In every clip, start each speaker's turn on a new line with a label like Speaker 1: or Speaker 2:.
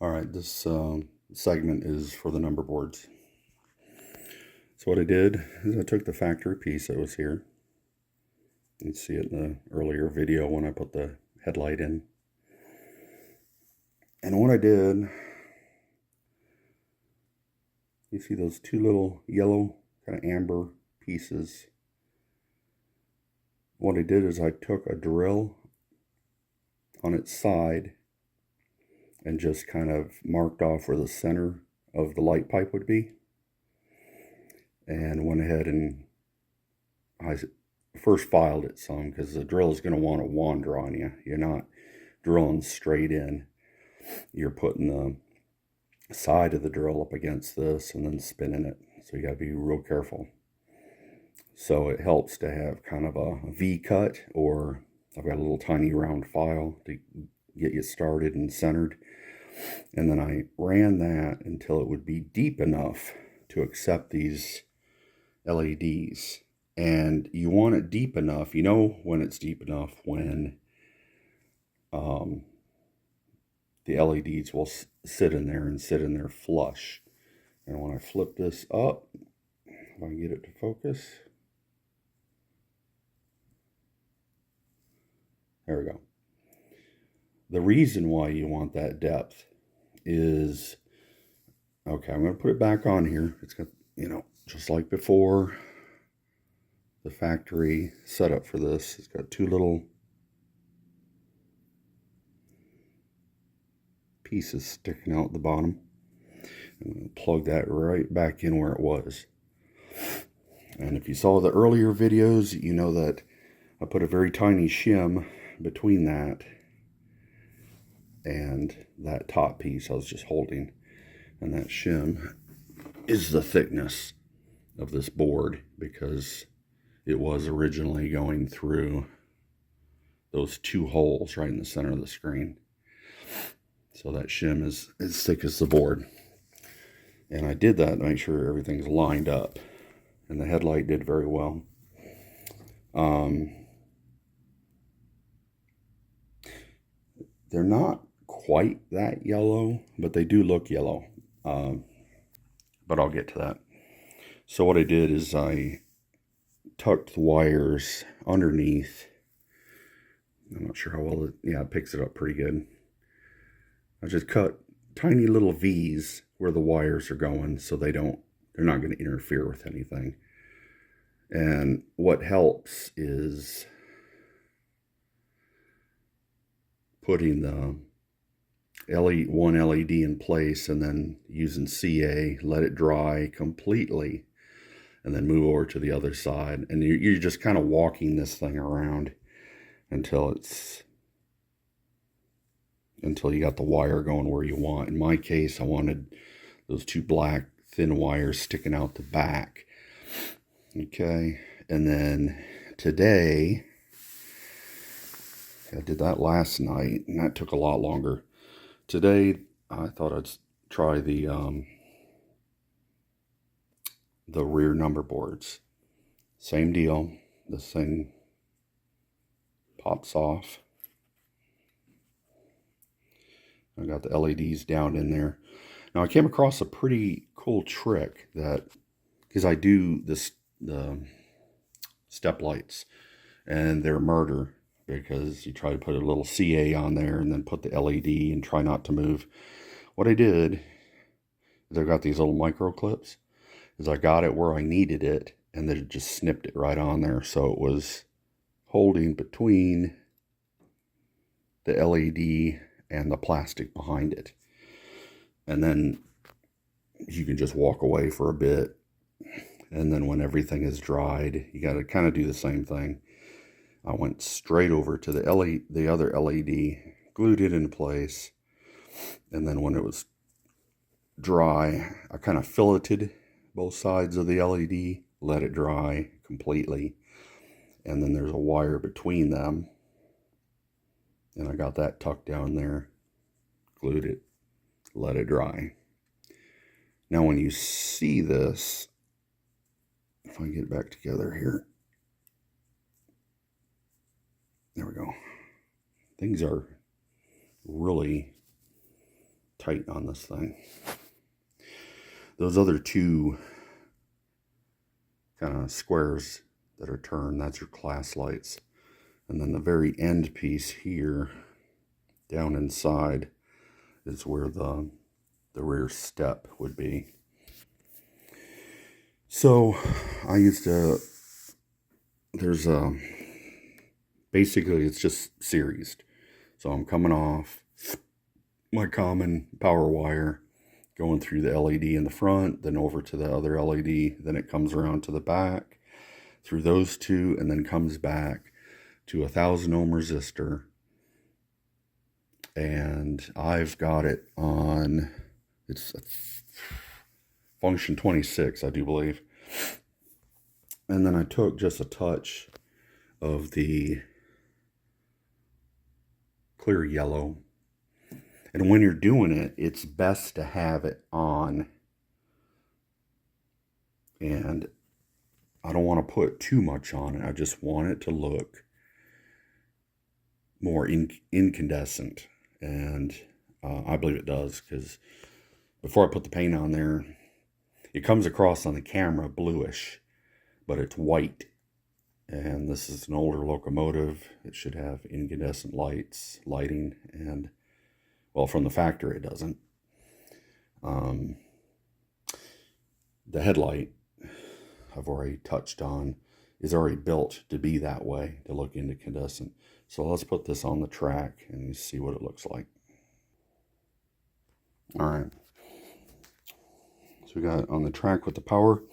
Speaker 1: All right, this segment is for the number boards. So what I did is I took the factory piece that was here. You can see it in the earlier video when I put the headlight in. And what I did, you see those two little yellow kind of amber pieces. What I did is I took a drill on its side and just kind of marked off where the center of the light pipe would be, and went ahead and I first filed it some because the drill is going to want to wander on you. You're not drilling straight in. You're putting the side of the drill up against this and then spinning it. So you got to be real careful. So it helps to have kind of a V cut, or I've got a little tiny round file to get you started and centered. And then I ran that until it would be deep enough to accept these LEDs. And you want it deep enough, you know when it's deep enough when the LEDs will sit in there flush. And when I flip this up, if I can get it to focus, there we go. The reason why you want that depth is, okay, I'm going to put it back on here. It's got, just like before, the factory setup for this. It's got two little pieces sticking out the bottom. I'm going to plug that right back in where it was. And if you saw the earlier videos, you know that I put a very tiny shim between that and that top piece I was just holding. And that shim is the thickness of this board, because it was originally going through those two holes right in the center of the screen. So that shim is as thick as the board. And I did that to make sure everything's lined up. And the headlight did very well. They're not quite that yellow, but they do look yellow. But I'll get to that. So what I did is I tucked the wires underneath. I'm not sure how well it picks it up pretty good. I just cut tiny little V's where the wires are going, so they're not going to interfere with anything. And what helps is putting the one LED in place and then using CA, let it dry completely, and then move over to the other side. And you're just kind of walking this thing around until you got the wire going where you want. In my case, I wanted those two black thin wires sticking out the back. Okay, and then today, I did that last night, and that took a lot longer. Today, I thought I'd try the rear number boards. Same deal. This thing pops off. I got the LEDs down in there. Now I came across a pretty cool trick because I do the step lights, and they're murder, because you try to put a little CA on there and then put the LED and try not to move. What I did is I got these little micro clips. I got it where I needed it, and then just snipped it right on there, so it was holding between the LED and the plastic behind it. And then you can just walk away for a bit, and then when everything is dried, you got to kind of do the same thing. I went straight over to the other LED, glued it in place, and then when it was dry, I kind of filleted both sides of the LED, let it dry completely, and then there's a wire between them, and I got that tucked down there, glued it, let it dry. Now when you see this, if I get it back together here, there we go. Things are really tight on this thing. Those other two kind of squares that are turned, that's your class lights. And then the very end piece here, down inside, is where the rear step would be. So I used to, basically it's just seriesed. So I'm coming off my common power wire, going through the LED in the front, then over to the other LED, then it comes around to the back, through those two, and then comes back to 1,000 ohm resistor. And I've got it on, it's function 26, I do believe. And then I took just a touch of the clear yellow. And when you're doing it, it's best to have it on. And I don't want to put too much on it. I just want it to look more incandescent. And I believe it does, because before I put the paint on there, it comes across on the camera bluish, but it's white. And this is an older locomotive. It should have incandescent lighting, and well, from the factory it doesn't. The headlight I've already touched on is already built to be that way, to look incandescent. So let's put this on the track and see what it looks like. All right. So we got on the track with the power.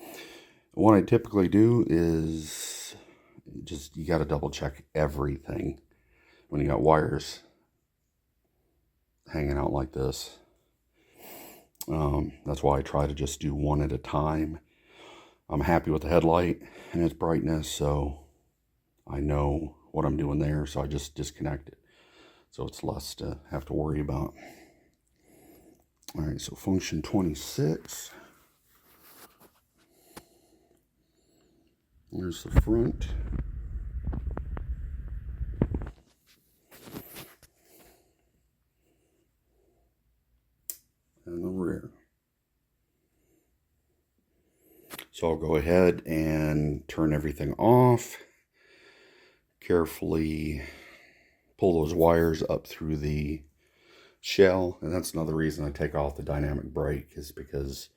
Speaker 1: What I typically do is you got to double check everything when you got wires hanging out like this. That's why I try to just do one at a time. I'm happy with the headlight and its brightness, so I know what I'm doing there, so I just disconnect it. So it's less to have to worry about. All right, so function 26. There's the front. And the rear. So I'll go ahead and turn everything off. Carefully pull those wires up through the shell. And that's another reason I take off the dynamic brake, is because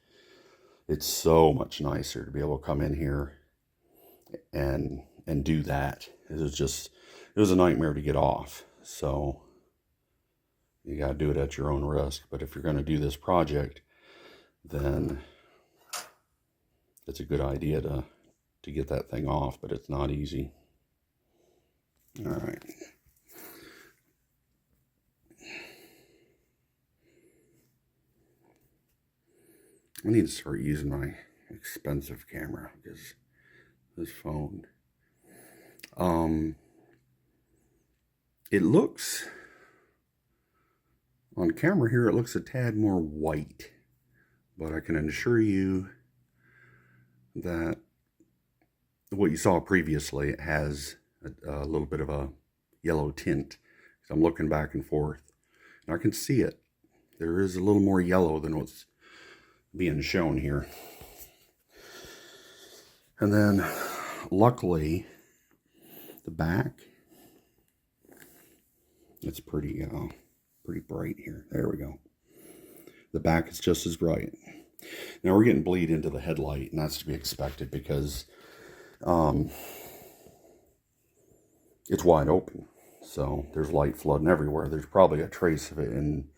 Speaker 1: it's so much nicer to be able to come in here and do that. It was a nightmare to get off. So you got to do it at your own risk. But if you're going to do this project, then it's a good idea to get that thing off, but it's not easy. All right. I need to start using my expensive camera, because this phone, it looks, on camera here, it looks a tad more white, but I can assure you that what you saw previously, it has a little bit of a yellow tint. So I'm looking back and forth, and I can see it. There is a little more yellow than what's being shown here. And then luckily the back, it's pretty bright here. There we go. The back is just as bright. Now we're getting bleed into the headlight, and that's to be expected, because it's wide open. So there's light flooding everywhere. There's probably a trace of it in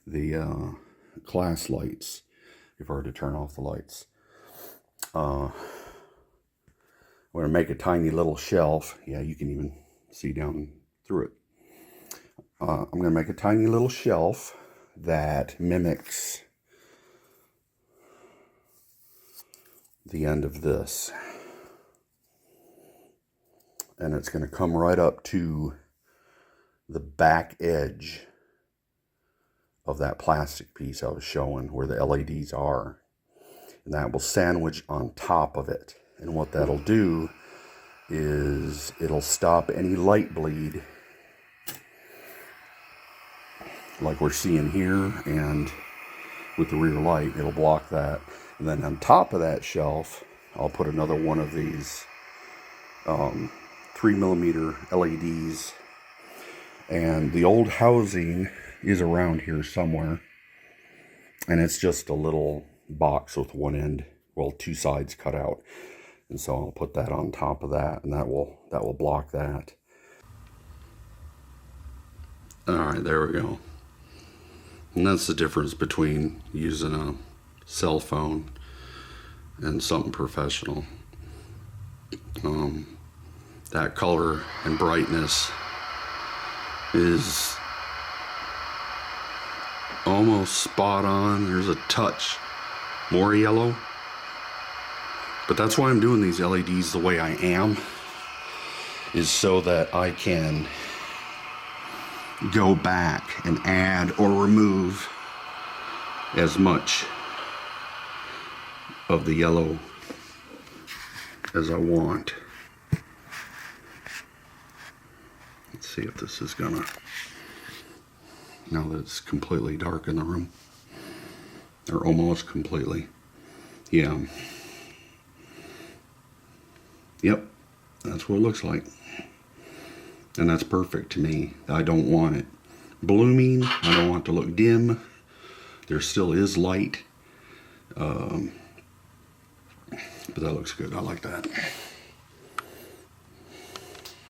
Speaker 1: the class lights, if I were to turn off the lights. I'm going to make a tiny little shelf. Yeah, you can even see down through it. I'm going to make a tiny little shelf that mimics the end of this. And it's going to come right up to the back edge of that plastic piece I was showing, where the LEDs are. And that will sandwich on top of it. And what that'll do is it'll stop any light bleed like we're seeing here, and with the rear light, it'll block that. And then on top of that shelf, I'll put another one of these 3mm LEDs. And the old housing is around here somewhere. And it's just a little box with one end, well, two sides cut out. And so I'll put that on top of that, and that will block that. All right, there we go. And that's the difference between using a cell phone and something professional. That color and brightness is almost spot on. There's a touch more yellow, but that's why I'm doing these LEDs the way I am, is so that I can go back and add or remove as much of the yellow as I want. Let's see if this is gonna, now that it's completely dark in the room, or almost completely. Yeah. Yep, that's what it looks like. And that's perfect to me. I don't want it blooming. I don't want it to look dim. There still is light. But that looks good. I like that.